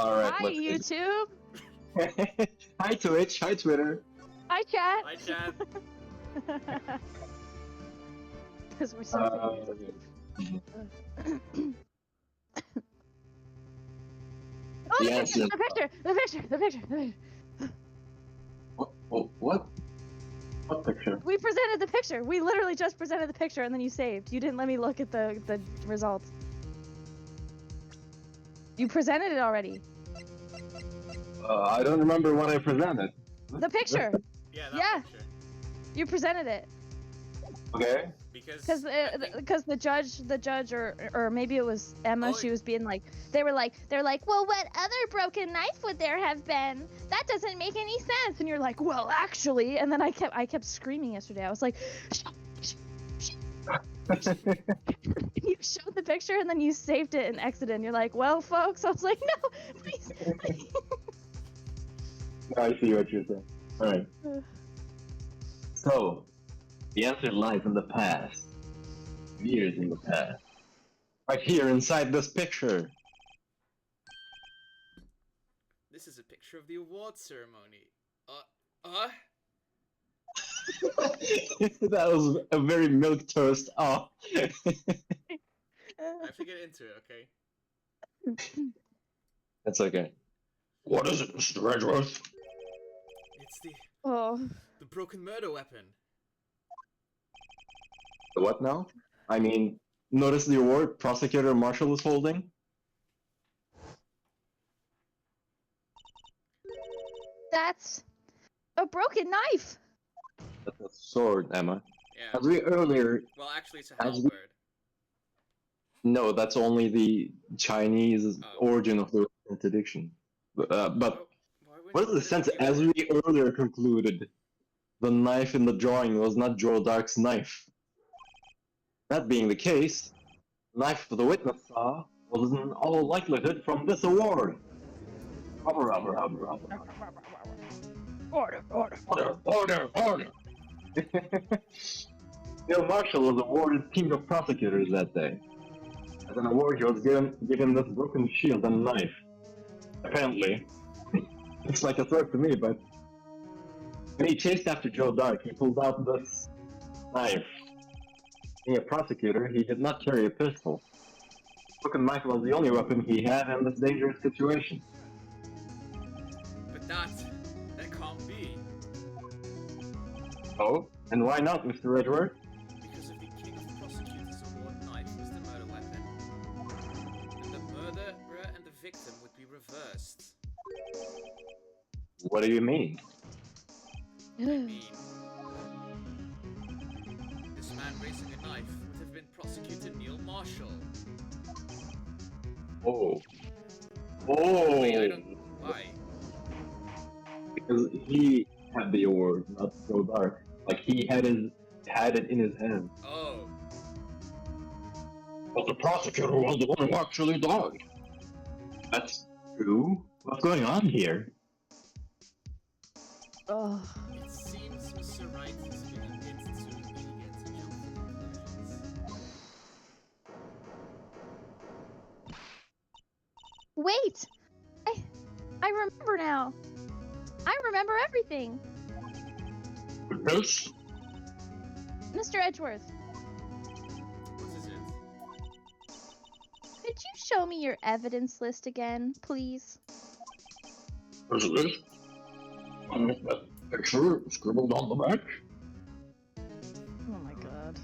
Alright, Hi, let's do YouTube. it. Hi Twitch, hi Twitter. Hi, chat. Hi, Chad. Because we're so famous. Oh, the Yes, picture, yes. the picture, the picture, the picture, the picture. What? What picture? We presented the picture. We literally just presented the picture and then you saved. You didn't let me look at the results. You presented it already. I don't remember what I presented. The picture. Yeah, that Yeah. picture. You presented it. Okay. Because Because the judge or maybe it was Emma. Oh, She was being like, they're like, well, what other broken knife would there have been? That doesn't make any sense. And you're like, well, actually. And then I kept screaming yesterday. I was like, you showed the picture and then you saved it and exited. And you're like, well, folks. I was like, no, please. I see what you're saying. Alright. So, the answer lies in the past. Years in the past. Right here inside this picture. this is a picture of the award ceremony. That was a very milk toast. Oh. I have to get into it, okay? That's okay. What is it, Mr. Edgeworth? It's Oh. the broken murder weapon. What now? I mean, notice the award Prosecutor Marshall is holding? That's a broken knife. That's a sword, Emma. Yeah. As we earlier... Well, actually, it's a As we- halberd. No, that's only the Chinese origin of the contradiction. But Oh, why would what you is the put it sense, in the as award? we earlier concluded, the knife in the drawing was not Joe Dark's knife? That being the case, the knife the witness saw was in all likelihood from this award. Order. Bill Marshall was awarded King of Prosecutors that day. As an award, he was given this broken shield and knife. Apparently. It's like a threat to me, but... When he chased after Joe Dark, he pulled out this knife. Being a prosecutor, he did not carry a pistol. Broken knife was the only weapon he had in this dangerous situation. But that can't be. Oh? And why not, Mr. Edward? Because if the King of Prosecutors award knife was the murder weapon, then the murderer and the victim would be reversed. What do you mean? I mean, this man raising a knife would have been Prosecutor Neil Marshall. Oh. Wait, I Oh! don't... Why? Because he had the award, not Joe Dark. Like, he had it in his hand. Oh. But the prosecutor was the one who actually died. That's true? What's going on here? Oh. It seems Mr. Wright has been a bit too eager to jump to conclusions. Wait! I remember now. I remember everything. Yes? Mr. Edgeworth, What is it? could you show me your evidence list again, please? There's a list. That picture scribbled on the back. Oh my god.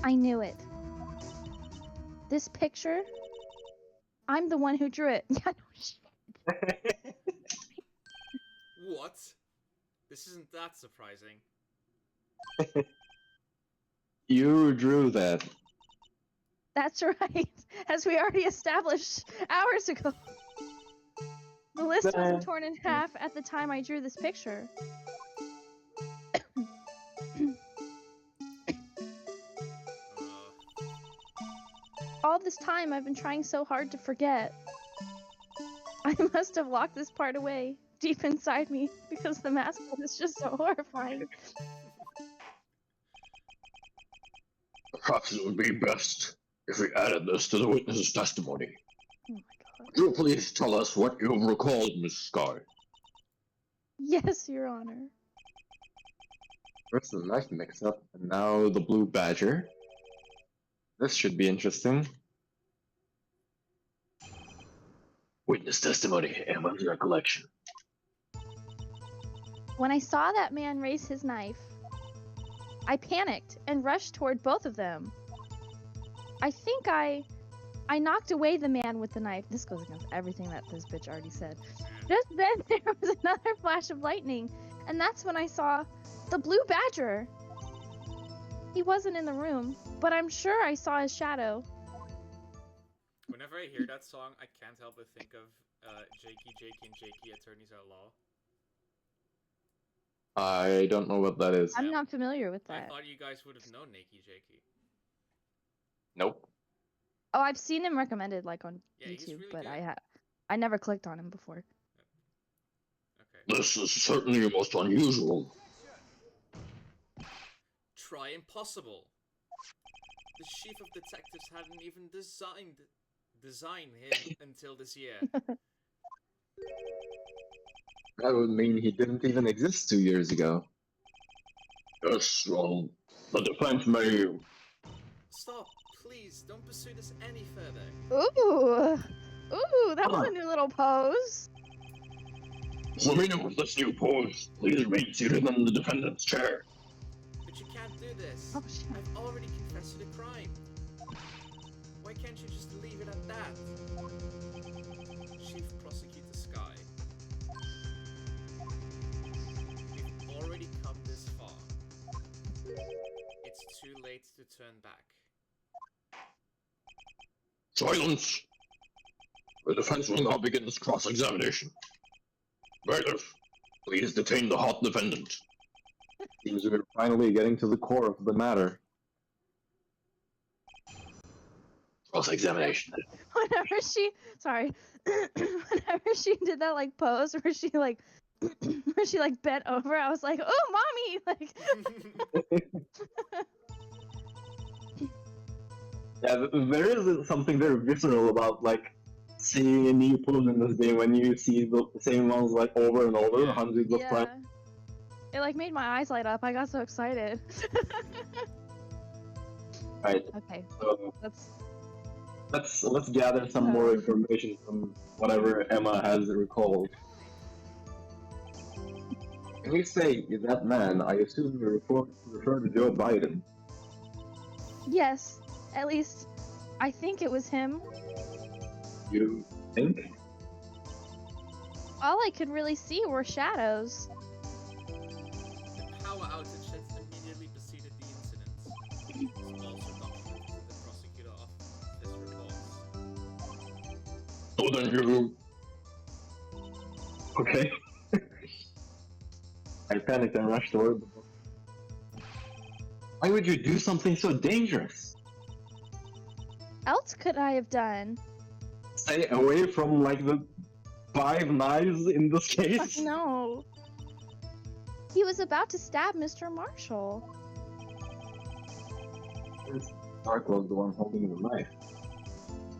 I knew it. This picture, I'm the one who drew it. Yeah, no shit. What? This isn't that surprising. You drew that. That's right, as we already established hours ago. The list wasn't torn in half at the time I drew this picture. All this time I've been trying so hard to forget. I must have locked this part away deep inside me because the mask is just so horrifying. Perhaps it would be best If we added this to the witness's testimony, Oh my god. would you please tell us what you have recalled, Miss Sky? Yes, Your Honor. First the knife mix-up, and now the blue badger. This should be interesting. Witness testimony, Emma's recollection. When I saw that man raise his knife, I panicked and rushed toward both of them. I think I knocked away the man with the knife. This goes against everything that this bitch already said. Just then there was another flash of lightning, and that's when I saw the blue badger. He wasn't in the room, but I'm sure I saw his shadow. Whenever I hear that song, I can't help but think of Jakey and Jakey Attorneys at Law. I don't know what that is. I'm not familiar with I that. thought you guys would have known Nakey Jakey. Nope. Oh, I've seen him recommended like on Yeah, he's YouTube, really but good. I never clicked on him before. Okay. This is certainly most unusual. Try impossible. The chief of detectives hadn't even designed him until this year. That would mean he didn't even exist 2 years ago. Yes, well, the defense may... Stop, please. Don't pursue this any further. Ooh, that was a new little pose. The meaning of this new pose, please remain seated in the defendant's chair. But you can't do this. Oh shit. I've already confessed to the crime. Why can't you just leave it at that? Chief Prosecutor Sky. We've already come this far. It's too late to turn back. Silence! The defense will now begin this cross-examination. Bailiff, please detain the hot defendant. Seems we're finally getting to the core of the matter. Cross-examination. Whenever she did that like pose where she like bent over, I was like, oh mommy, like Yeah, there is something very visceral about like seeing a new pose in this game when you see the same ones like over and over Yeah. hundreds of yeah. times. It like made my eyes light up. I got so excited. Right. Okay, So let's let's gather some more information from whatever Emma has recalled. When you say that man, I assume you refer to Joe Biden. yes, at least I think it was him. You think? All I could really see were shadows. The power outage that immediately preceded the incident is also documented in the prosecutor office reports. So then you... Okay. I panicked and rushed toward the book. Why would you do something so dangerous? Else could I have done? Stay away from like the 5 knives in this case. No. He was about to stab Mr. Marshall. Stark was the one holding the knife.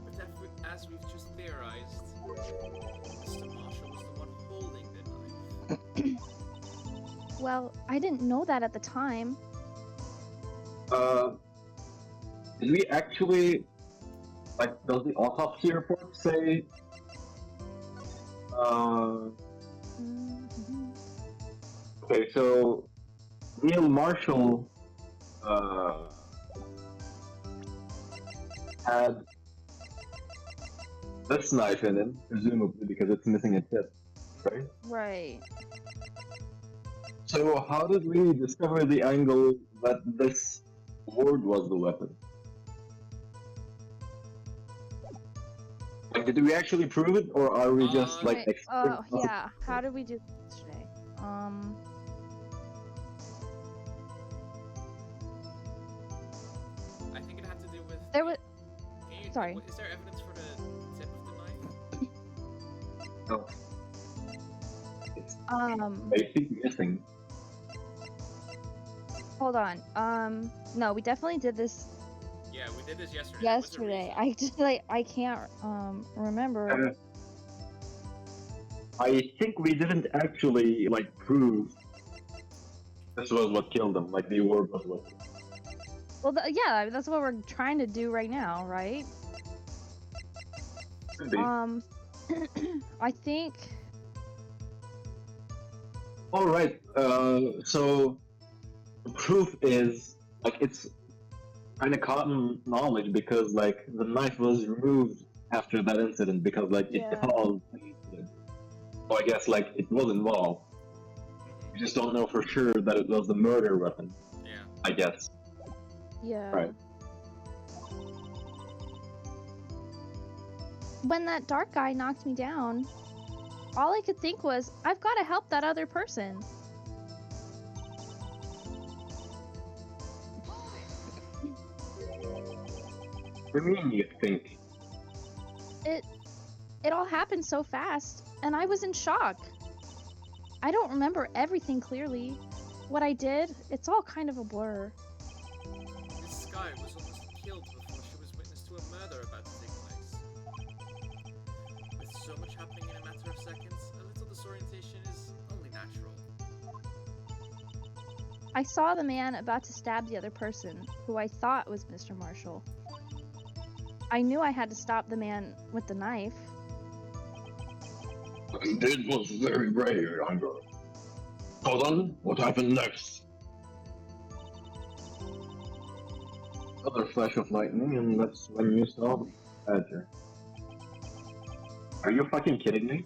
But as we've just theorized, Mr. Marshall was the one holding the knife. Well, I didn't know that at the time. Did we actually, like, does the autopsy report say, Mhm. okay, so Neil Marshall, had this knife in him, presumably because it's missing a tip, right? Right. So how did we discover the angle that this ward was the weapon? Like, did we actually prove it, or are we just like? Okay, yeah. How did we do this today? I think it had to do with. There was. Sorry. Sorry. Is there evidence for the tip of the knife? No. It's I think missing. Hold on. No, we definitely did this. Yeah, we did this yesterday. Yesterday. I just like I can't remember. I think we didn't actually like prove this was what killed them. Like the orb was what. Well, yeah, that's what we're trying to do right now, right? Could be. I think. All right. So the proof is like it's kind of common knowledge because like the knife was removed after that incident because like it Yeah. caused an incident. So I guess like it was involved. We just don't know for sure that it was the murder weapon. Yeah. I guess. Yeah. Right. When that dark guy knocked me down, all I could think was, I've got to help that other person. What do you mean you think? It all happened so fast, and I was in shock. I don't remember everything clearly. What I did, it's all kind of a blur. This Sky was almost killed before she was witness to a murder about to take place. With so much happening in a matter of seconds, a little disorientation is only natural. I saw the man about to stab the other person, who I thought was Mr. Marshall. I knew I had to stop the man with the knife. What you did was very brave, young girl. So then, what happened next? Another flash of lightning, and that's when you saw the badger. Are you fucking kidding me?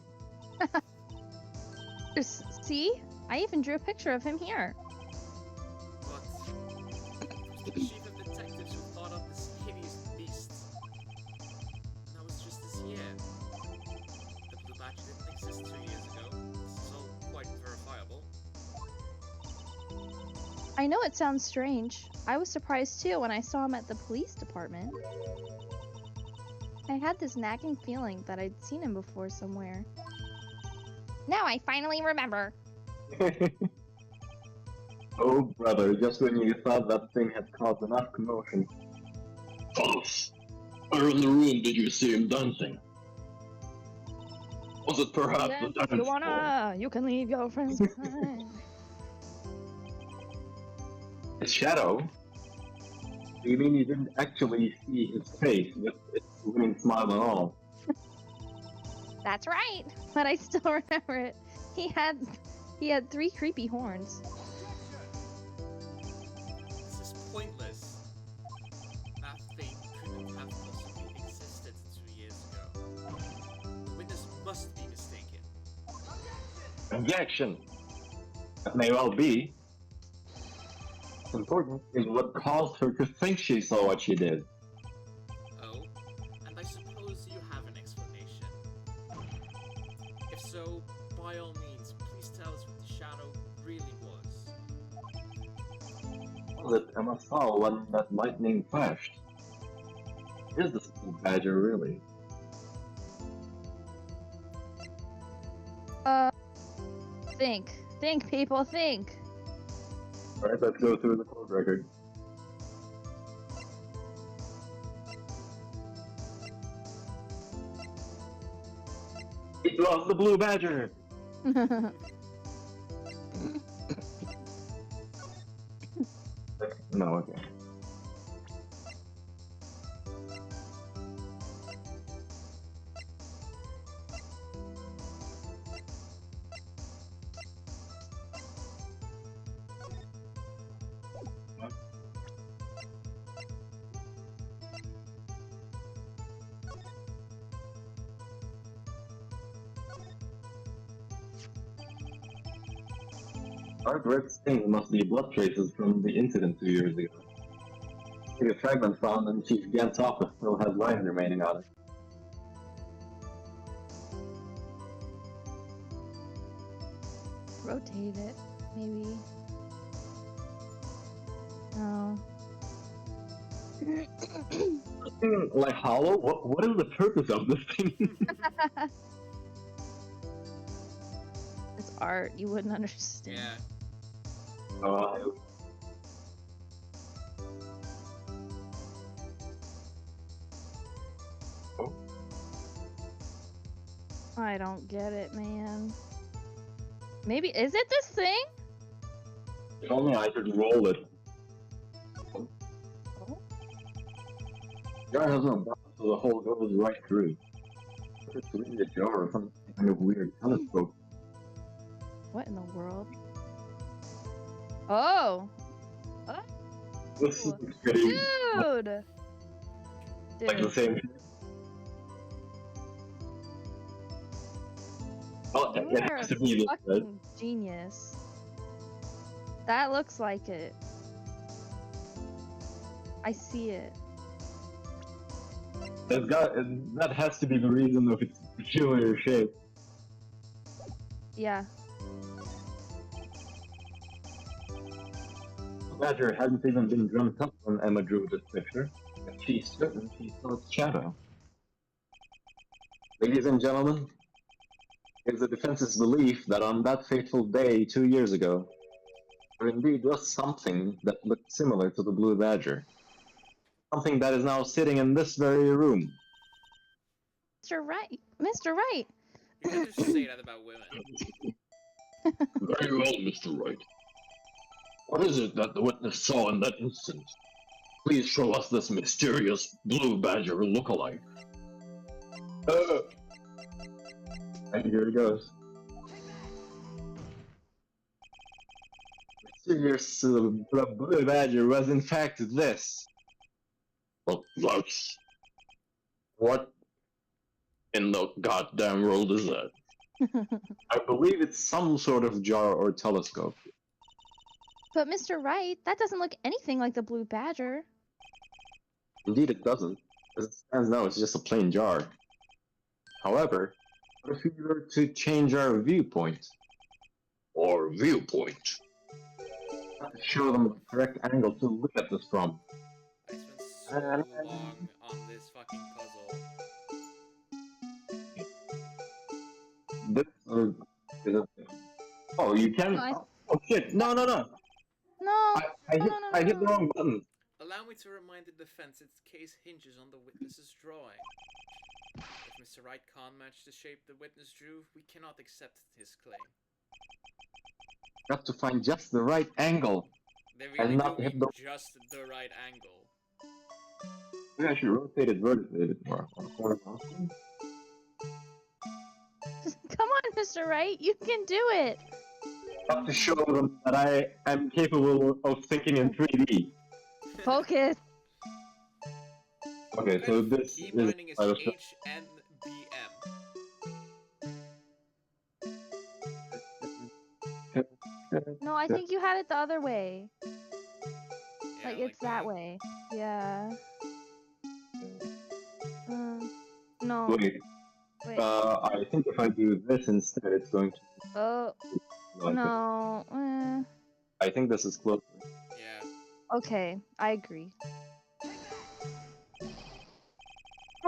See? I even drew a picture of him here. But it was the chief of detectives who thought up this hideous beast. And that was just this year. The blue badge didn't exist 2 years ago. This is all quite verifiable. I know it sounds strange. I was surprised too when I saw him at the police department. I had this nagging feeling that I'd seen him before somewhere. Now I finally remember. Oh, brother, just when you thought that thing had caused enough commotion. False. Where in the room did you see him dancing? Was it perhaps the If dance you floor? wanna, you can leave your friends behind. His shadow? You mean you didn't actually see his face with its winning smile and all? That's right, but I still remember it. He had 3 creepy horns. This is pointless. That thing couldn't have possibly existed 2 years ago. The witness must be mistaken. Objection! That may well be. What's important is what caused her to think she saw what she did. Oh, and I suppose you have an explanation. If so, by all means, please tell us what the shadow really was. Was it Emma saw when that lightning flashed? Is this blue badger really? Think, people, think. Alright, let's go through the court record. It was the blue badger! No, okay. Dark red stain must be blood traces from the incident 2 years ago. A fragment found in Chief Gant's office still has wine remaining on it. Rotate it, maybe. No. Like hollow? What is the purpose of this thing? It's art. You wouldn't understand. Yeah. I don't get it, man. Maybe is it this thing? If only I could roll it. Oh. Jar has no bottom, so the hole goes right through. It's really a jar or some kind of weird telescope. What in the world? Oh, This Ooh. is pretty dude. like the Dude. same. Oh, You it are has to be this, right? fucking genius. That looks like it. I see it. That has to be the reason of its peculiar shape. Yeah. Badger hadn't even been dreamt up when Emma drew this picture, but she's certain she saw its shadow. Ladies and gentlemen, it's the defense's belief that on that fateful day 2 years ago, there indeed was something that looked similar to the Blue Badger. Something that is now sitting in this very room. Mr. Wright. Mr. Wright. You can't just say that about women. Very well, Mr. Wright. What is it that the witness saw in that instant? Please show us this mysterious Blue Badger lookalike. And here it goes. Mysterious Blue Badger was in fact this. Well, that's... What in the goddamn world is that? I believe it's some sort of jar or telescope. But Mr. Wright, that doesn't look anything like the Blue Badger. Indeed it doesn't. As it stands now, it's just a plain jar. However, what if we were to change our viewpoint? Or viewpoint? To show them the correct angle to look at this from. I spent so long on this fucking puzzle. This is a... Oh, you can... Nice. Oh shit, no. No. I hit the wrong button. Allow me to remind the defense its case hinges on the witness's drawing. If Mr. Wright can't match the shape the witness drew, we cannot accept his claim. Got to find just the right angle. They And really not do hit mean the- just the right angle. Maybe I should rotate it vertically a bit more. Come on, Mr. Wright, you can do it. Got to show them that I am capable of thinking in 3D. Focus. Okay, so this Key is... binding is I was- HNBM. No, I think you had it the other way. Yeah, Like it's that way. Yeah. No. Wait, Wait. I think if I do this instead, it's going to... Oh like it. no. I think this is closer. Yeah. Okay, I agree. Are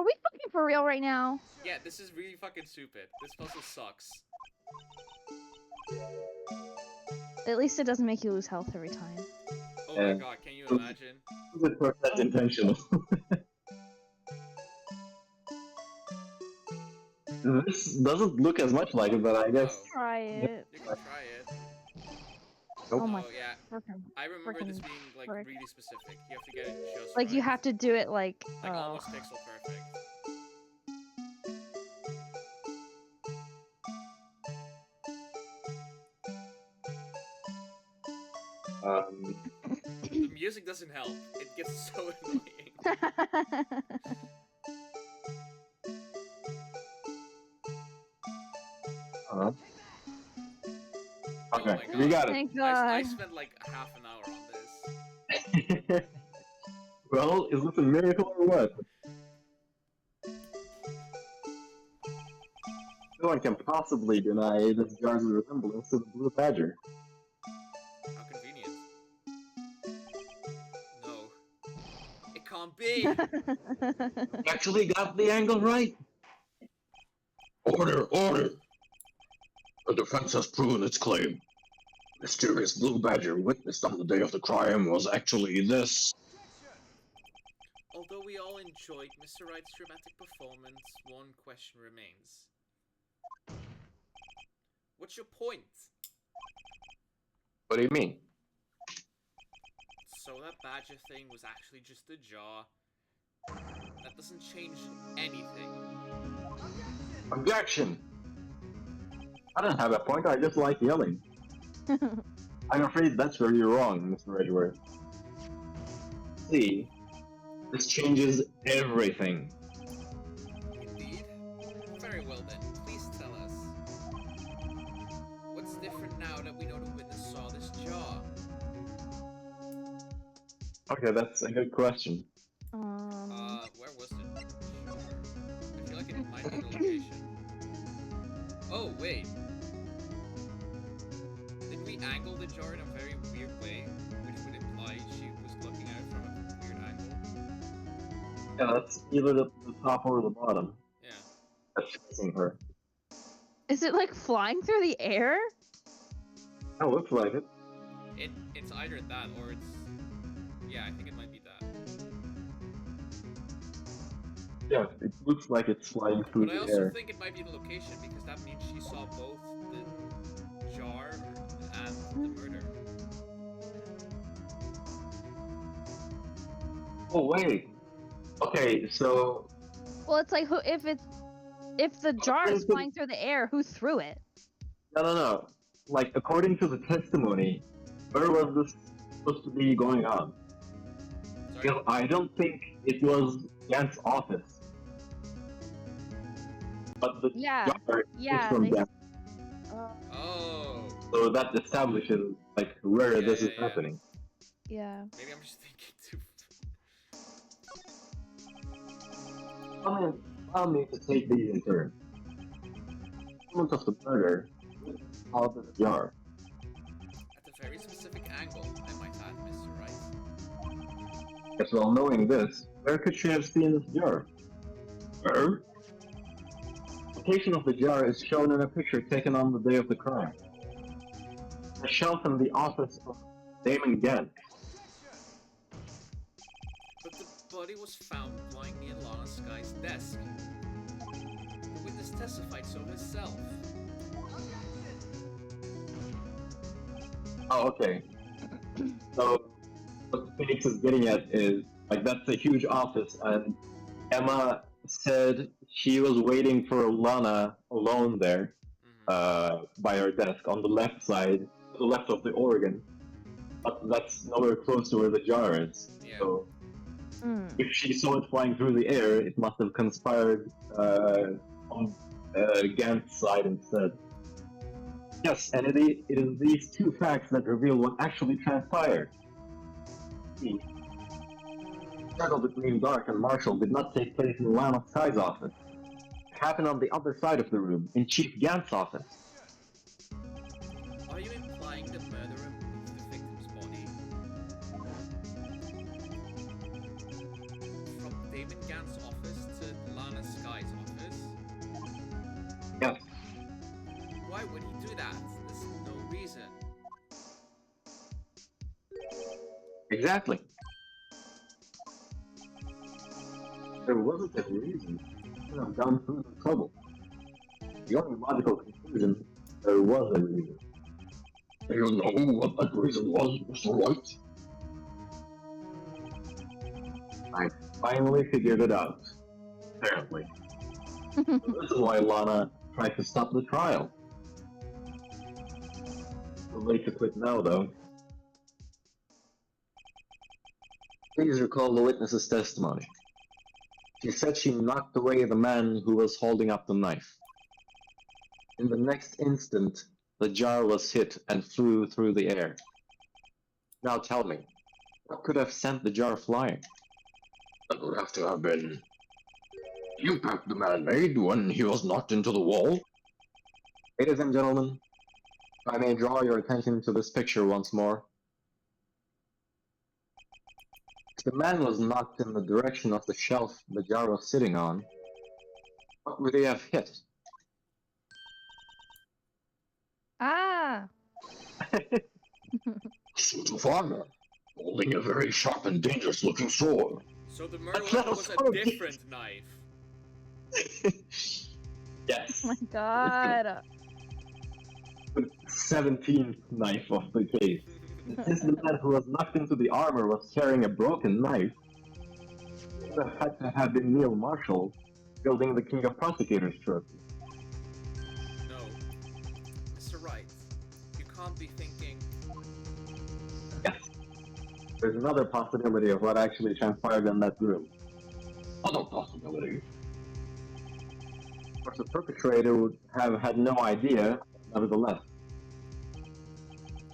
we fucking for real right now? Yeah, this is really fucking stupid. This puzzle sucks. At least it doesn't make you lose health every time. Oh Yeah. my god, can you imagine? 100% intentional. This doesn't look as much like it, but I guess... Oh, Try it. you can try it. Nope. Oh my Oh yeah, freaking. I remember this frickin' being like frick. really specific. You have to get it just Like right. you have to do it like Like oh. almost pixel perfect. The music doesn't help. It gets so annoying. Uh-huh. Oh Okay, my we God. got it. Thank I God. spent like half an hour on this. Well, is this a miracle or what? No one can possibly deny this jar's resemblance to the Blue Badger. How convenient. No. It can't be! Actually got the angle right. Order, order! The defense has proven its claim. Mysterious Blue Badger witnessed on the day of the crime was actually this. Although we all enjoyed Mr. Wright's dramatic performance, one question remains. What's your point? What do you mean? So that badger thing was actually just a jar. That doesn't change anything. Objection! I don't have a point, I just like yelling. I'm afraid that's where you're wrong, Mr. Edgeworth. See, this changes everything. Indeed. Very well then, please tell us. What's different now that we know the witness saw this jar? Okay, that's a good question. Where was it? Sure. I feel like it might be the location. Oh, wait. Did we angle the jar in a very weird way? Which would imply she was looking at it from a weird angle? Yeah, that's either the top or the bottom. Yeah. That's facing her. Is it like flying through the air? That looks like it. It's either that or it's... Yeah, I think it might be that. Yeah, it looks like it's flying through But I the also air. think it might be the location because that means she saw both the jar and the murder. Oh wait. Okay, so Well, it's like if the jar is flying through the air, who threw it? no. Like according to the testimony, where was this supposed to be going on? Sorry? Because I don't think it was Gant's office. But the Yeah, jar yeah. is from They, Gant, Oh, so that establishes like where this is yeah. happening. yeah. maybe I'm just thinking too. Allow me to take these in turn. Moment of the murder of the jar. At a very specific angle, I might add, Mr. Wright. Yes, well, knowing this, where could she have seen this jar? Where? The location of the jar is shown in a picture taken on the day of the crime. A shelf in the office of Damon Gant. But the body was found lying near Lana Sky's desk. The witness testified so herself. Oh, okay. So, what Phoenix is getting at is, like, that's a huge office, and Emma said she was waiting for Lana alone there, by her desk on the left side, to the left of the organ. But that's nowhere close to where the jar is. Yeah. So, Mm. if she saw it flying through the air, it must have conspired on Gant's side instead. Yes, and it is these two facts that reveal what actually transpired. The struggle between Dark and Marshall did not take place in Lana Sky's office. It happened on the other side of the room, in Chief Gant's office. Are you implying the murderer moved the victim's body from Damon Gant's office to Lana Sky's office? Yes. Why would he do that? There's no reason. Exactly. There wasn't a reason to have gone through the trouble. The only logical conclusion, there was a reason. Do you know what that reason was, Mr. Wright? I finally figured it out. Apparently. So this is why Lana tried to stop the trial. Too late to quit now, though. Please recall the witness's testimony. She said she knocked away the man who was holding up the knife. In the next instant, the jar was hit and flew through the air. Now tell me, what could have sent the jar flying? That would have to have been the impact the man made when he was knocked into the wall. Ladies and gentlemen, if I may draw your attention to this picture once more. If the man was knocked in the direction of the shelf the jar was sitting on, what would he have hit? Ah. Suit of armor, holding a very sharp and dangerous looking sword. So the murder That's weapon not was a a sword. different knife. Yes. Oh my god. The 17th knife of the case. Since the man who was knocked into the armor was carrying a broken knife, it would have had to have been Neil Marshall building the King of Prosecutors trophy. No. Mr. Wright, you can't be thinking. Yes. There's another possibility of what actually transpired in that room. Other possibility. Of course, the perpetrator would have had no idea, nevertheless.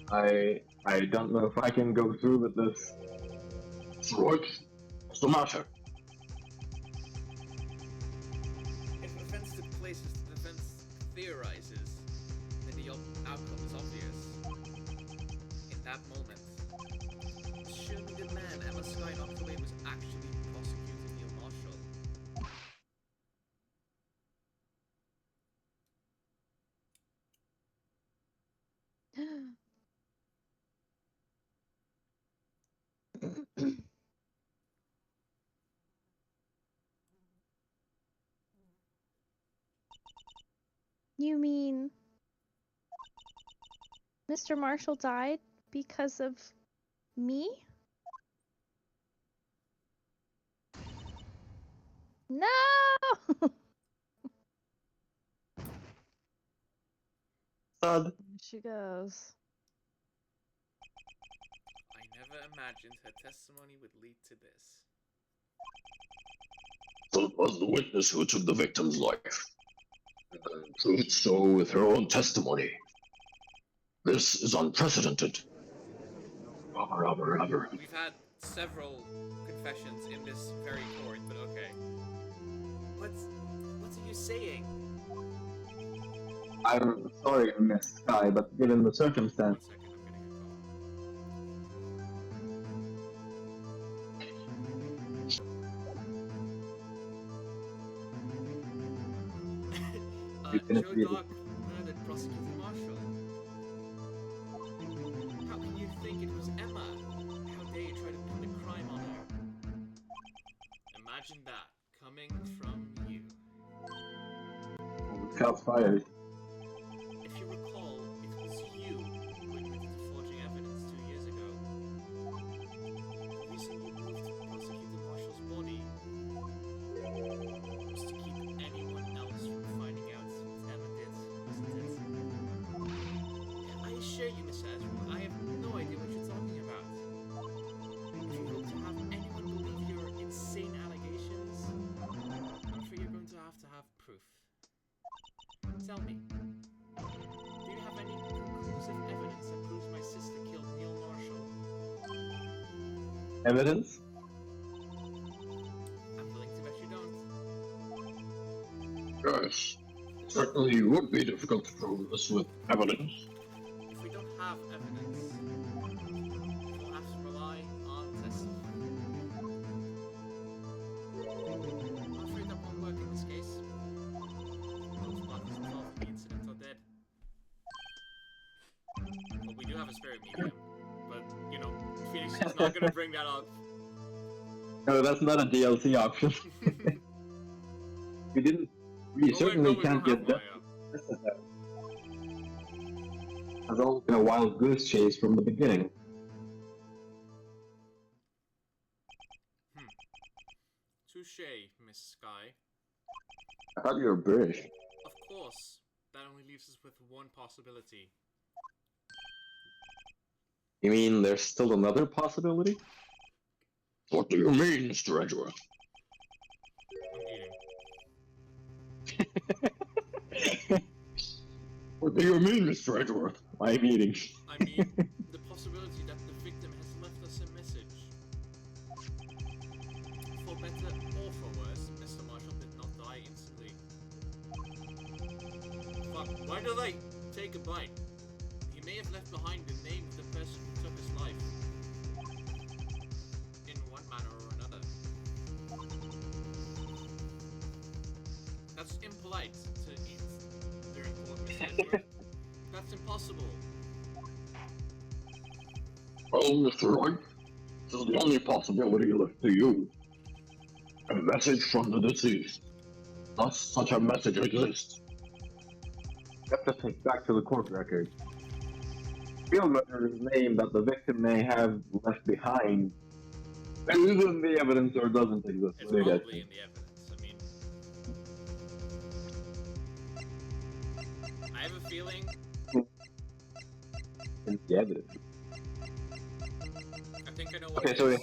I don't know if I can go through with this. Mr. Wright, what's the matter? If offense took place as the defense theorizes, then the outcome is obvious. In that moment, assuming the man Emma Sky knocked away was actually prosecuting Neil Marshall. You mean Mr. Marshall died because of me? No! Thud. There she goes. I never imagined her testimony would lead to this. So it was the witness who took the victim's life. And proved so with her own testimony. This is unprecedented. Rubber. We've had several confessions in this very court, but okay. What are you saying? I'm sorry, Miss Sky, but given the 1 circumstance, second, I'm getting a call. You can Joe agree. Dog murdered Prosecutor Marshall. How can you think it was Emma? How dare you try to pin the crime on her? Imagine that, coming from you. shots fired. If you recall, it was you who admitted to forging evidence 2 years ago. The reason you moved Prosecutor Marshall's body was to keep anyone else from finding out what Emma did, wasn't it? I assure you, Miss Ezra, I have no idea what you're talking about. If you hope to have anyone believe your insane allegations, I'm sure you're going to have proof. Tell me, do you have any conclusive evidence that proves my sister killed Neil Marshall? Evidence? I'm willing to bet you don't. Yes. It certainly would be difficult to prove this with evidence. If we don't have evidence, we'll have to rely on testimony. I'm afraid that won't work in this case. Both parties involved in the incident are dead. Well, we do have a spirit medium, but, you know, Phoenix is not gonna bring that up. No, that's not a DLC option. We Oh, certainly wait, no, can't we get don't that. have one, Has all been a wild goose chase from the beginning. yeah. Touché, Miss Sky. I thought you were British. Of course, that only leaves us with one possibility. You mean there's still another possibility? What do you mean, Mr. Edgeworth? I'm eating. What do you mean, Mr. Edgeworth? I'm eating. I mean, the possibility that the victim has left us a message. For better or for worse, Mr. Marshall did not die instantly. Fuck, why did I take a bite? He may have left behind the name of the person who took his life. In one manner or another. That's impolite to eat during court, Mr. Edgeworth. That's impossible. Well, Mr. Wright, this is the only possibility left to you. A message from the deceased. Thus, such a message exists. have to think back to the court record. Real murderer's name that the victim may have left behind is in the evidence or doesn't exist. It's What do you guys probably think? in the evidence. I mean, I have a feeling. In the evidence. I think I know what Okay, it so is.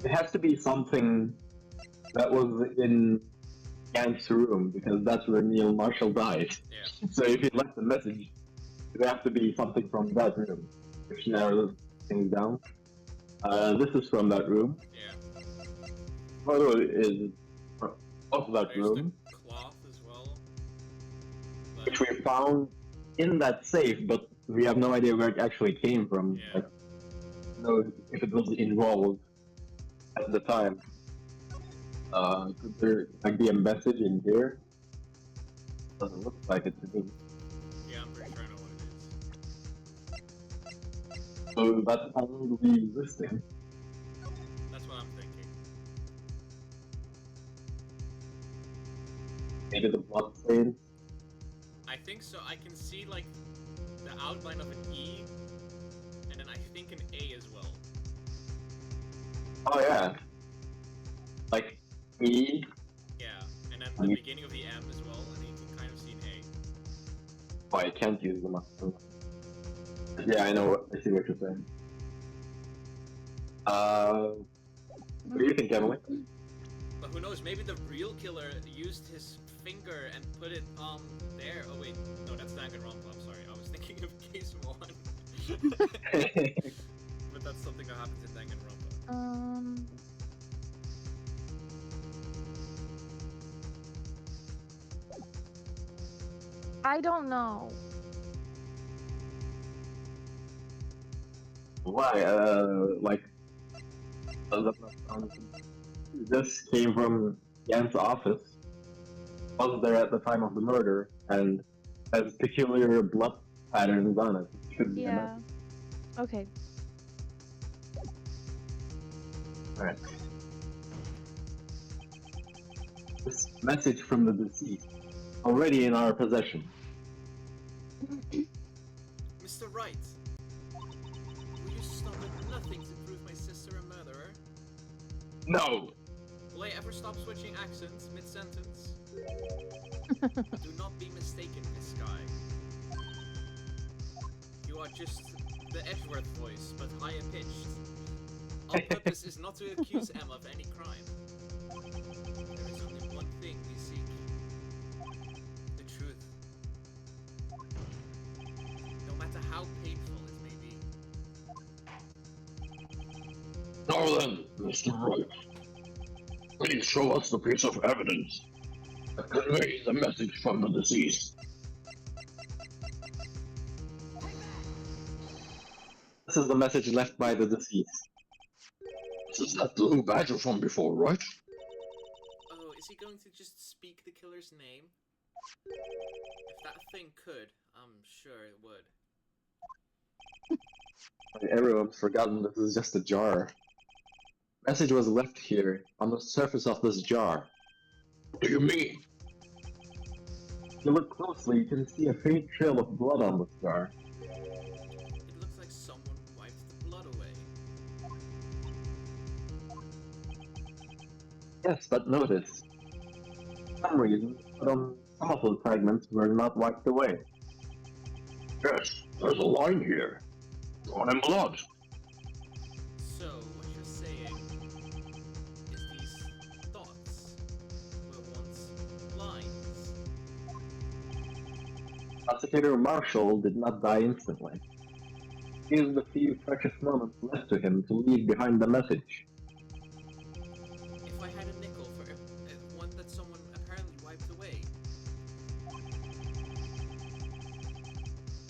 it has to be something that was in Gant's room because that's where Neil Marshall died. Yeah. So if he left a message, it would have to be something from that room, which narrows things down. This is from that room. Yeah. Photo is of that There's room, the cloth as well. But, which we found in that safe, but we have no idea where it actually came from. Yeah. Like, no, if it was involved at the time. Could there like be a message in here? Doesn't look like it to me. yeah, I'm pretty sure I know what it is. So that's only listing. That's what I'm thinking. Maybe the blood stains. I think so. I can see like the outline of an E, and then I think an A as well. Oh yeah. Like E. Yeah, and then the beginning of the M as well, and you can kind of see an A. Oh, I can't use them. Yeah, I know. I see what you're saying. What do you think, Emily? But who knows? Maybe the real killer used his finger and put it there. Oh wait, no, that's Danganronpa. I'm sorry, I was thinking of Case 1. But that's something that happens in Danganronpa. I don't know. Why? Like, this came from Jan's office. Was there at the time of the murder and has peculiar blood patterns on it. Should be enough. Yeah. Okay. Alright. This message from the deceased, already in our possession. Mr. Wright, will you stop at nothing to prove my sister a murderer? No! Will I ever stop switching accents mid-sentence? Do not be mistaken, Miss Guy. You are just the Edgeworth voice, but higher pitched. Our purpose is not to accuse Emma of any crime. There is only one thing we seek. The truth. No matter how painful it may be. Now then, Mr. Wright, please show us the piece of evidence that conveys the message from the deceased. This is the message left by the deceased. This is that blue badger from before, right? Oh, is he going to just speak the killer's name? If that thing could, I'm sure it would. Everyone's forgotten this is just a jar. Message was left here, on the surface of this jar. What do you mean? If you look closely, you can see a faint trail of blood on this jar. It looks like someone wiped the blood away. Yes, but notice. For some reason, some of those fragments were not wiped away. Yes, there's a line here. Drawn in blood. So, what you're saying is these thoughts were once lines. Prosecutor Marshall did not die instantly. He used the few precious moments left to him to leave behind the message. If I had a nickel for one that someone apparently wiped away.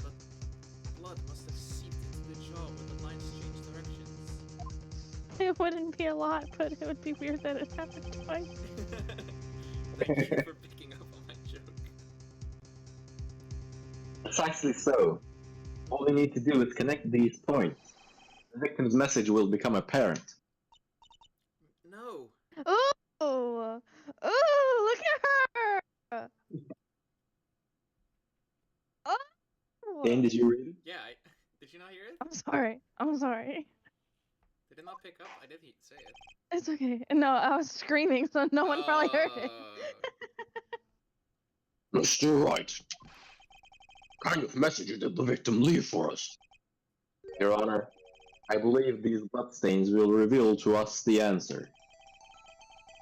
But blood must have seeped into the jar when the lines changed directions. It wouldn't be a lot, but it would be weird that it happened twice. Thank you for picking up on my joke. Precisely so. All we need to do is connect these points. The victim's message will become apparent. No. Ooh! Ooh! Look at her! Kane, did you read it? Yeah, did you not hear it? I'm sorry. I'm sorry. Did it not pick up? I did say it. It's okay. No, I was screaming, so no one probably heard it. Mr. Wright, what kind of message did the victim leave for us? Your Honor, I believe these bloodstains will reveal to us the answer.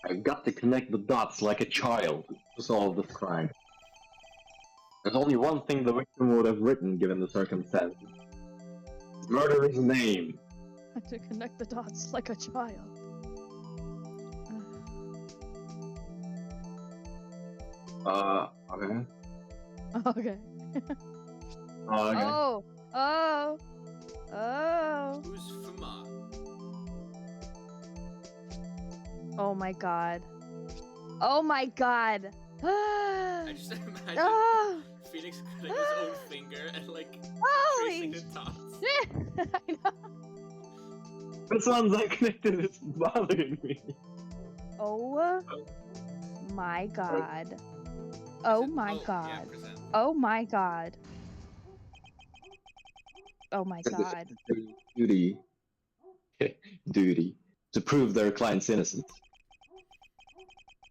I've got to connect the dots like a child to solve this crime. There's only one thing the victim would have written given the circumstances. His murderer's name. I had to connect the dots like a child. Okay. Okay. Okay. Oh. Oh. Oh. Who's Fuma? Oh my god. Oh my god. I just imagine Oh. Phoenix cutting his own finger and like tracing Holy the dots. shit. I know. This one's unconnected, it's bothering me. Oh my god. Oh my Yeah, god. present. Oh my god. Oh my god. Duty. Duty. To prove their client's innocent.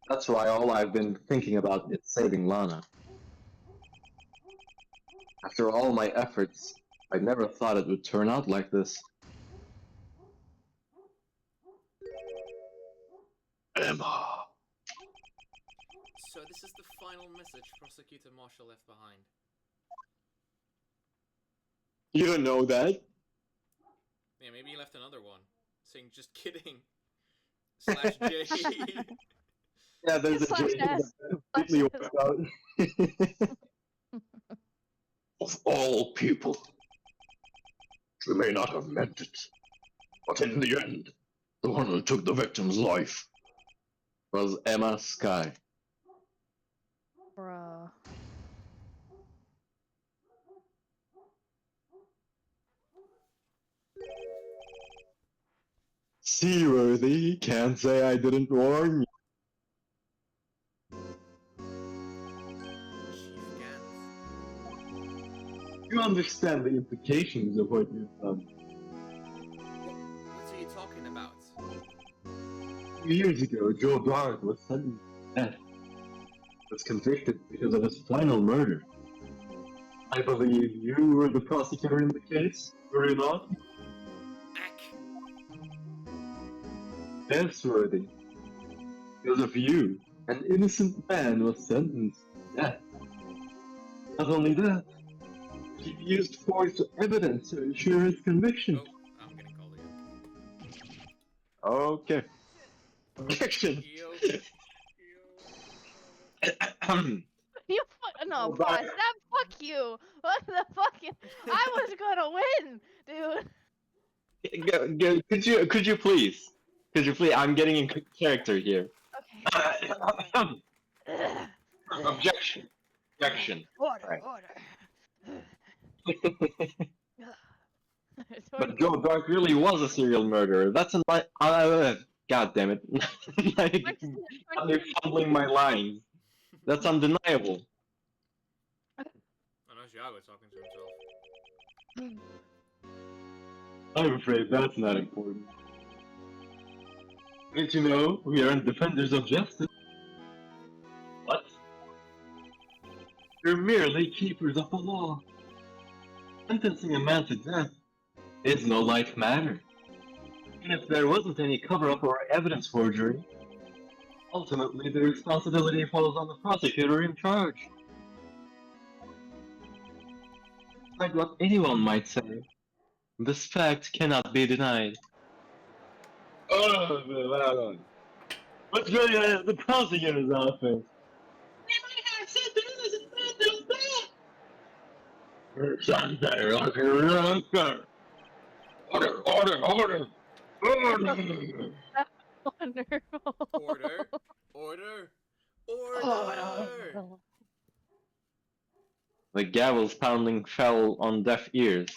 That's why all I've been thinking about is saving Lana. After all my efforts, I never thought it would turn out like this. Emma. So this is the final message Prosecutor Marshall left behind. You don't know that? Yeah, maybe he left another one. Saying just kidding. Slash J. Yeah, there's a Slash J S. that completely worked out. Of all people. She may not have meant it. But in the end, the one who took the victim's life Was Emma Sky. Bruh. Seaworthy, can't say I didn't warn you. Chief Gant. You understand the implications of what you've done. What are you talking about? 2 years ago, Joe Dart was sentenced to death. Was convicted because of his final murder. I believe you were the prosecutor in the case, were you not? Ack. Yes, Worthy. Because of you, an innocent man was sentenced to death. Not only that, he used forced evidence to ensure his conviction. Oh, I'm getting called again. Okay. Objection! Yo. You no, Oh, pause. bye. That fuck you. What the fucking? I was gonna win, dude. Could you please? I'm getting in character here. Okay. Ugh. Objection. Objection. Order. Right. Order. But Joe Dark really was a serial murderer. That's a God damn it. I'm fumbling my lines. That's undeniable. I know Xiago talking to himself. I'm afraid that's not important. Did you know we aren't defenders of justice? What? You're merely keepers of the law. Sentencing a man to death is no light matter. And if there wasn't any cover-up or evidence forgery, ultimately the responsibility falls on the prosecutor in charge. Like what anyone might say, this fact cannot be denied. Oh, what's going on at the prosecutor's office? Order, order, order! Wonderful. Order. Order. Order. Oh, The gavel's pounding fell on deaf ears.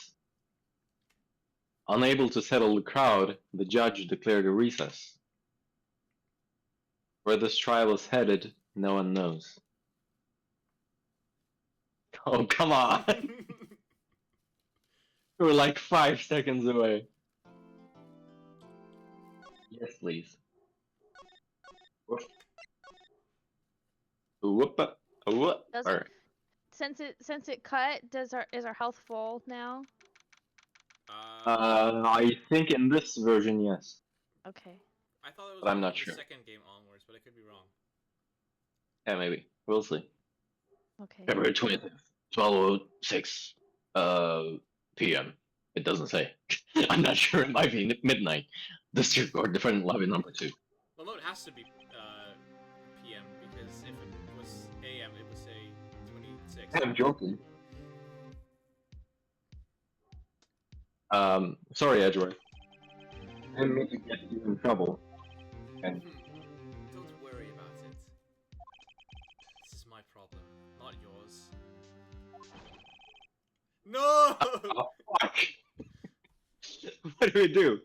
Unable to settle the crowd, the judge declared a recess. Where this trial is headed, no one knows. Oh, come on! We're like 5 seconds away. Yes, please. Whoop. Whoop. Whoop. Does Alright. since it cut, is our health full now? I think in this version, yes. Okay. I thought it was but I'm from not the sure. second game onwards, but I could be wrong. Yeah, maybe. We'll see. Okay. February 20th, 12:06 p.m. It doesn't say. I'm not sure. It might be midnight. District or different lobby number 2. Well, no, it has to be PM because if it was AM, it would say 26. I'm joking. Sorry, Edward. I didn't mean to get you in trouble. And Don't worry about it. This is my problem, not yours. No! oh, fuck! What do we do?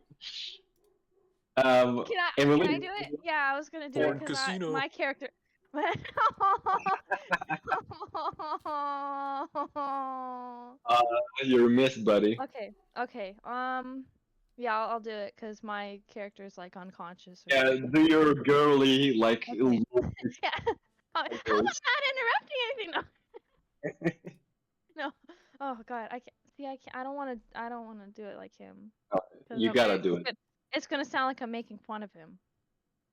Can I Emily? can I do it? Yeah, I was gonna do it Porn because casino. my character. You're missed, buddy. Okay. Okay. Yeah, I'll do it because my character is like unconscious. or Yeah, something. do your girly, like, Okay. little- Yeah. How am I not interrupting anything? No. No. Oh God, I can't. See, I can't. I don't want to. I don't want to do it like him. 'Cause you I'm- gotta do it. It's gonna sound like I'm making fun of him.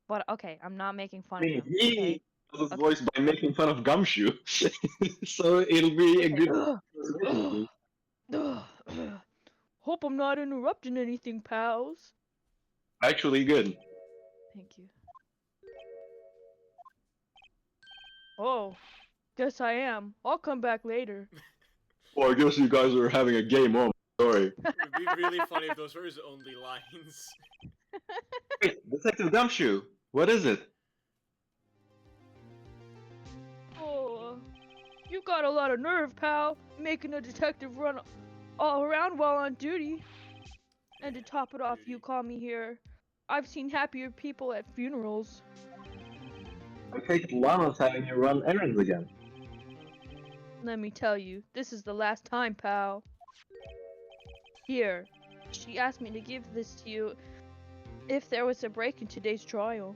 But okay, I'm not making fun of him. He Okay. does his Okay. voice by making fun of Gumshoe. So it'll be a good. Hope I'm not interrupting anything, pals. Actually, good. Thank you. Oh, guess I am. I'll come back later. Well, I guess you guys are having a gay moment. Sorry. It would be really funny if those were his only lines. Wait, Detective Gumshoe, what is it? Oh, you got a lot of nerve, pal, making a detective run all around while on duty. And to top it off, you call me here. I've seen happier people at funerals. I think Lana's having you run errands again. Let me tell you, this is the last time, pal. Here, she asked me to give this to you if there was a break in today's trial.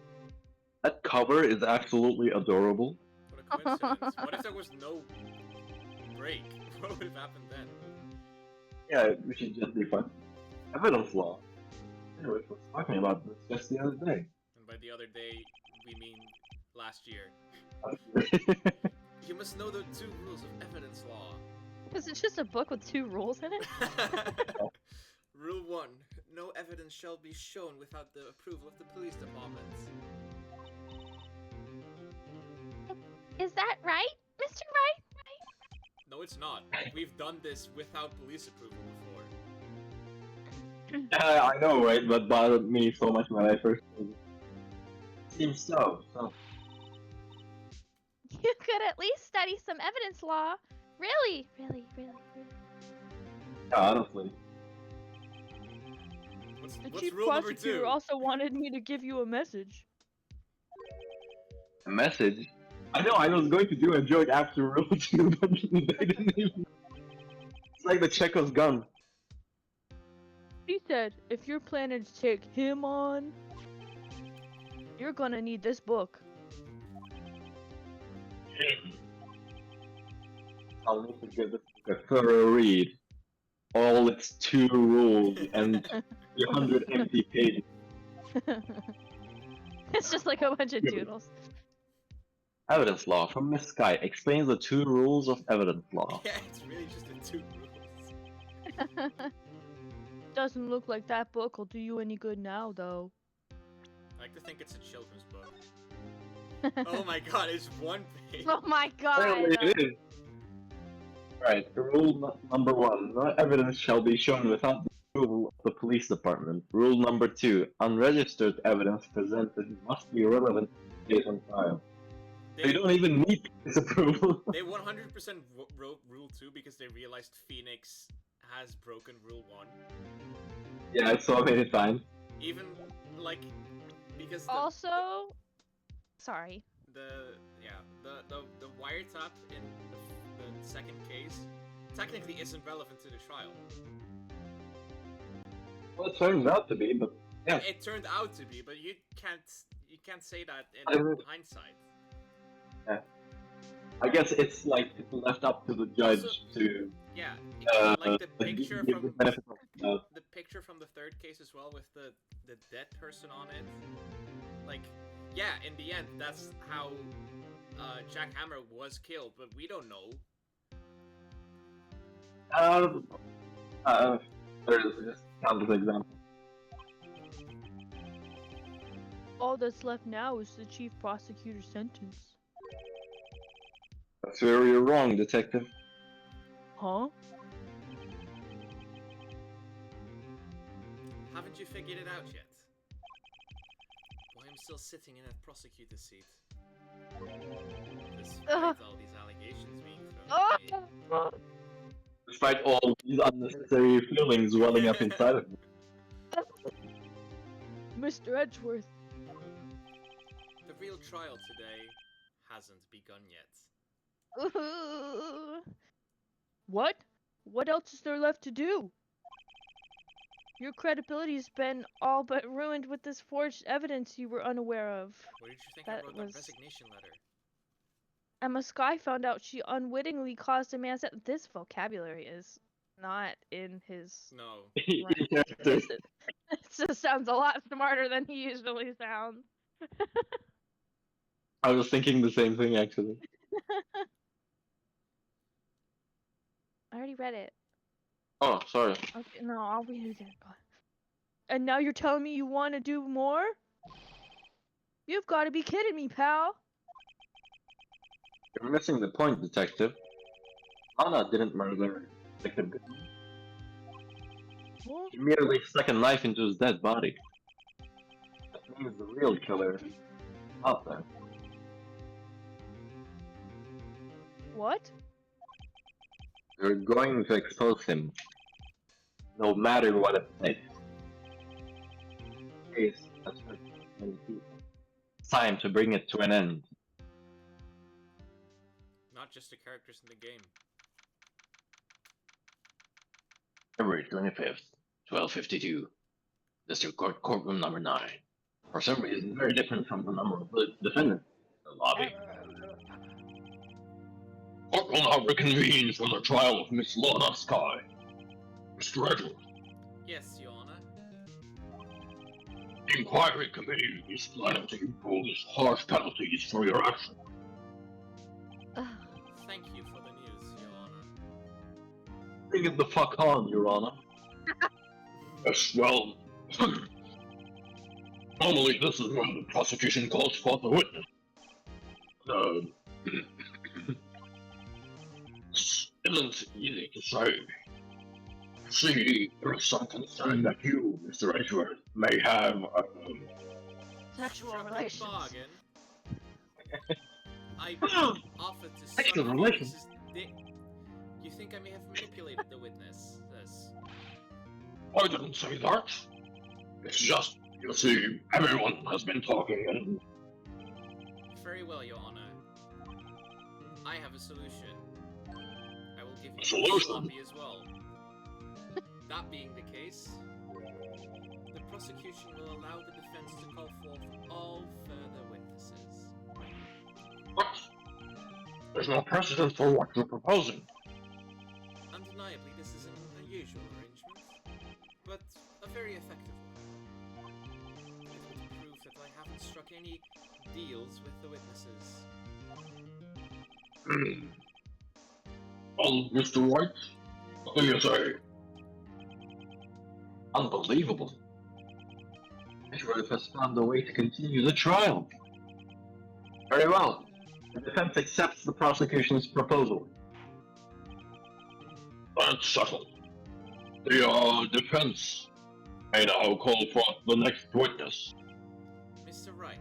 That cover is absolutely adorable. What a coincidence. What if there was no break? What would have happened then? Yeah, we should just be fun. Evidence law. Anyway, I was talking about this just the other day. And by the other day, we mean last year. You must know the 2 rules of evidence law. Is it just a book with 2 rules in it? Rule 1. No evidence shall be shown without the approval of the police department. Is that right, Mr. Right? No, it's not. We've done this without police approval before. I know, right? But bothered me so much when I first did it. Seems so. You could at least study some evidence law. Really? Yeah, honestly. What's The chief rule number prosecutor 2? also wanted me to give you a message. A message? I know, I was going to do a joke after Rule 2, but they didn't even... It's like the Chekhov's gun. He said, if you're planning to take him on, you're gonna need this book. I'll need to give this book a thorough read. All its 2 rules and 300 empty pages. It's just like a bunch of Yeah. doodles. Evidence law from Miss Sky explains the 2 rules of evidence law. Yeah, it's really just the 2 rules. Doesn't look like that book will do you any good now, though. I like to think it's a children's book. Oh my god, it's 1 page. Oh my god! Apparently it is. Right, rule number 1. No evidence shall be shown without the approval of the police department. Rule number 2. Unregistered evidence presented must be relevant to the case on trial. They don't even need this approval. They 100% wrote Rule 2 because they realized Phoenix has broken Rule 1. Yeah, so many times. Even, like, because Also, sorry. the wiretap in the second case technically isn't relevant to the trial. Well, it turns out to be, but yeah. It turned out to be, but you can't say that I in would- hindsight. I guess it's like left up to the judge Also- to Yeah, give like the picture the from benefit of the doubt. the picture from the third case as well, with the dead person on it. Like, yeah, in the end, that's how Jack Hammer was killed, but we don't know. There's just countless examples. All that's left now is the chief prosecutor's sentence. That's where you're wrong, detective. Huh? Haven't you figured it out yet? Why I'm still sitting in that prosecutor's seat? Despite all these allegations being thrown at me. Despite all these unnecessary feelings welling up inside of me. Mr. Edgeworth. The real trial today hasn't begun yet. What? What else is there left to do? Your credibility's been all but ruined with this forged evidence you were unaware of. What did you think That I wrote was- that resignation letter? Emma Sky found out she unwittingly caused a man's death. This vocabulary is not in his. No. Character. It just sounds a lot smarter than he usually sounds. I was thinking the same thing, actually. I already read it. Oh, sorry. Okay, no, I'll read it again. God. And now you're telling me you want to do more? You've got to be kidding me, pal. You're missing the point, detective. Anna didn't murder Detective Goodman. What? She merely stuck a knife into his dead body. That means the real killer is out there. What? You're going to expose him. No matter what it takes. Case has hurt many people. It's time to bring it to an end. Not just the characters in the game. February 25th, 12:52. District Court Courtroom number 9. For some reason, very different from the number of the defendants. The lobby. Court will now reconvene for the trial of Miss Lorna Sky. Mr. Edgeworth, Yes, Your Honor. the inquiry committee is planning to impose harsh penalties for your action. Thank you for the news, Your Honor. Bring it the fuck on, Your Honor. Yes, well, normally this is when the prosecution calls for the witness. Isn't easy to say. See, there is some concern that you, Mr. Edgeworth, may have, Sexual Struck a relations. bargain. I offered to Sexual suck relations? Lucas's dick. You think I may have manipulated the witness? This. I didn't say that. It's just, you see, everyone has been talking and Very well, Your Honor. I have a solution. I will give you A solution? sloppy as well. That being the case, the prosecution will allow the defense to call forth all further witnesses. what? There's no precedent for what you're proposing. Undeniably, this is an unusual arrangement, but a very effective one. It would prove that I haven't struck any deals with the witnesses. Well, Mr. White, what do you say? Unbelievable. Edgeworth has found a way to continue the trial. Very well. The defense accepts the prosecution's proposal. That's settled. The defense may now call for the next witness. Mr. Wright,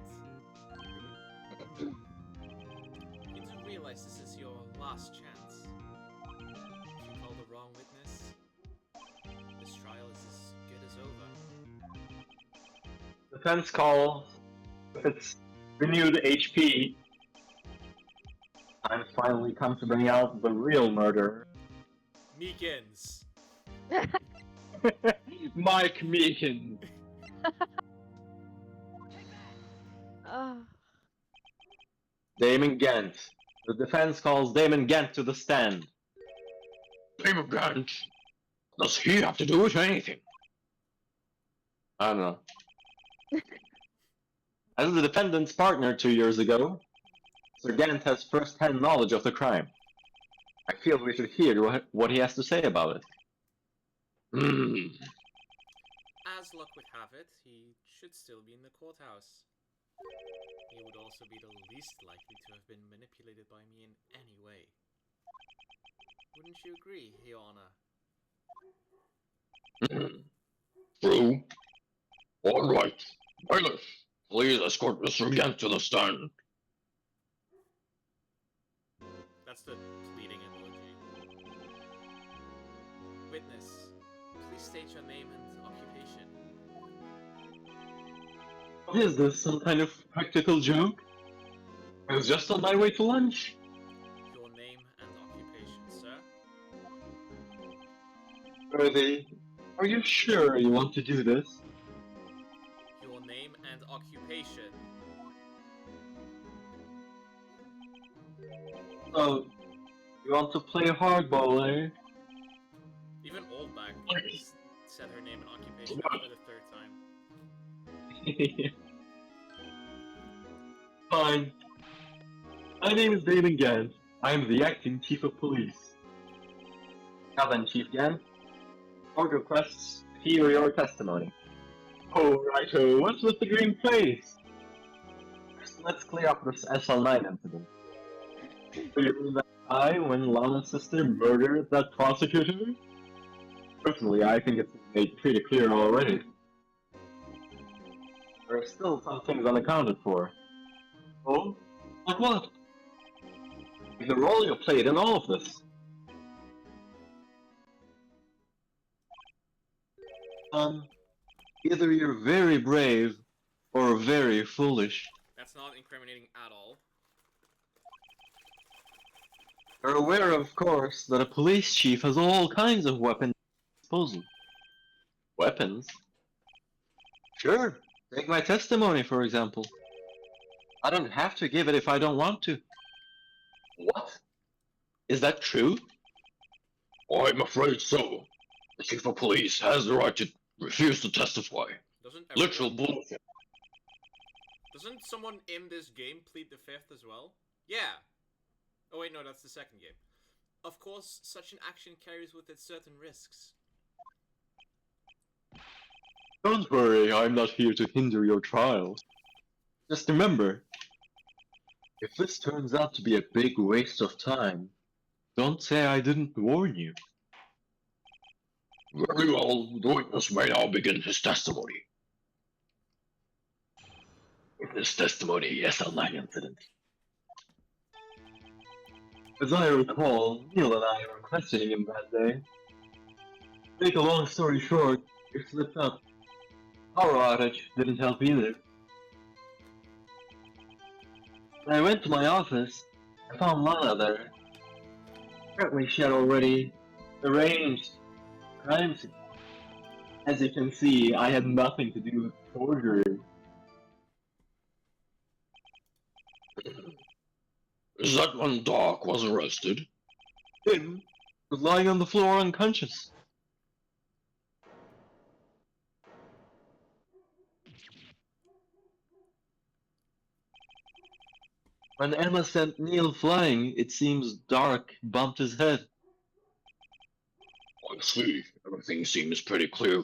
you do realize this is your last chance. If you call the wrong witness, this trial is as good as over. Defense call. If it's renewed HP, time finally come to bring out the real murderer. Meekins! Mike Meekin. Ugh. Damon Gant. The defense calls Damon Gant to the stand. Damon Gant. Does he have to do with anything? I don't know. As the defendant's partner 2 years ago, Sir Gant has first-hand knowledge of the crime. I feel we should hear what he has to say about it. Hmm. As luck would have it, he should still be in the courthouse. He would also be the least likely to have been manipulated by me in any way. Wouldn't you agree, Your Honor? True. All right. Bailiff, please escort Mr. Gant to the stand. That's the pleading emoji. Witness, please state your name and occupation. What is this, some kind of practical joke? I was just on my way to lunch. Your name and occupation, sir. Worthy, are you sure you want to do this? Your name and occupation. Oh, you want to play hardball, eh? Even Oldback said her name and occupation for the third time. Fine. My name is Damon Gant. I am the acting chief of police. Now then, Chief Gant. Court requests to hear your testimony. Oh, righto. What's with the green face? First, let's clear up this SL9 incident. Do you mean that I, when Lana's sister murdered that prosecutor? Personally, I think it's made pretty clear already. There are still some things unaccounted for. Oh? Like what? The role you played in all of this. Either you're very brave or very foolish. That's not incriminating at all. You're aware, of course, that a police chief has all kinds of weapons at his disposal. Weapons? Sure. Take my testimony, for example. I don't have to give it if I don't want to. What? Is that true? I'm afraid so. The chief of police has the right to refuse to testify. Doesn't Literal everyone... bullshit. Doesn't someone in this game plead the fifth as well? Yeah. Oh wait, no, that's the second game. Of course, such an action carries with it certain risks. Don't worry, I'm not here to hinder your trial. Just remember, if this turns out to be a big waste of time, don't say I didn't warn you. Very well, the witness may now begin his testimony. Witness testimony, SL9 incident. As I recall, Neil and I were questioning him that day. To make a long story short, he slipped up. Power outage didn't help either. When I went to my office, I found Lana there. Apparently she had already arranged the crime scene. As you can see, I had nothing to do with forgery. Is that when Doc was arrested? Tim was lying on the floor unconscious. When Emma sent Neil flying, it seems Dark bumped his head. I see. Everything seems pretty clear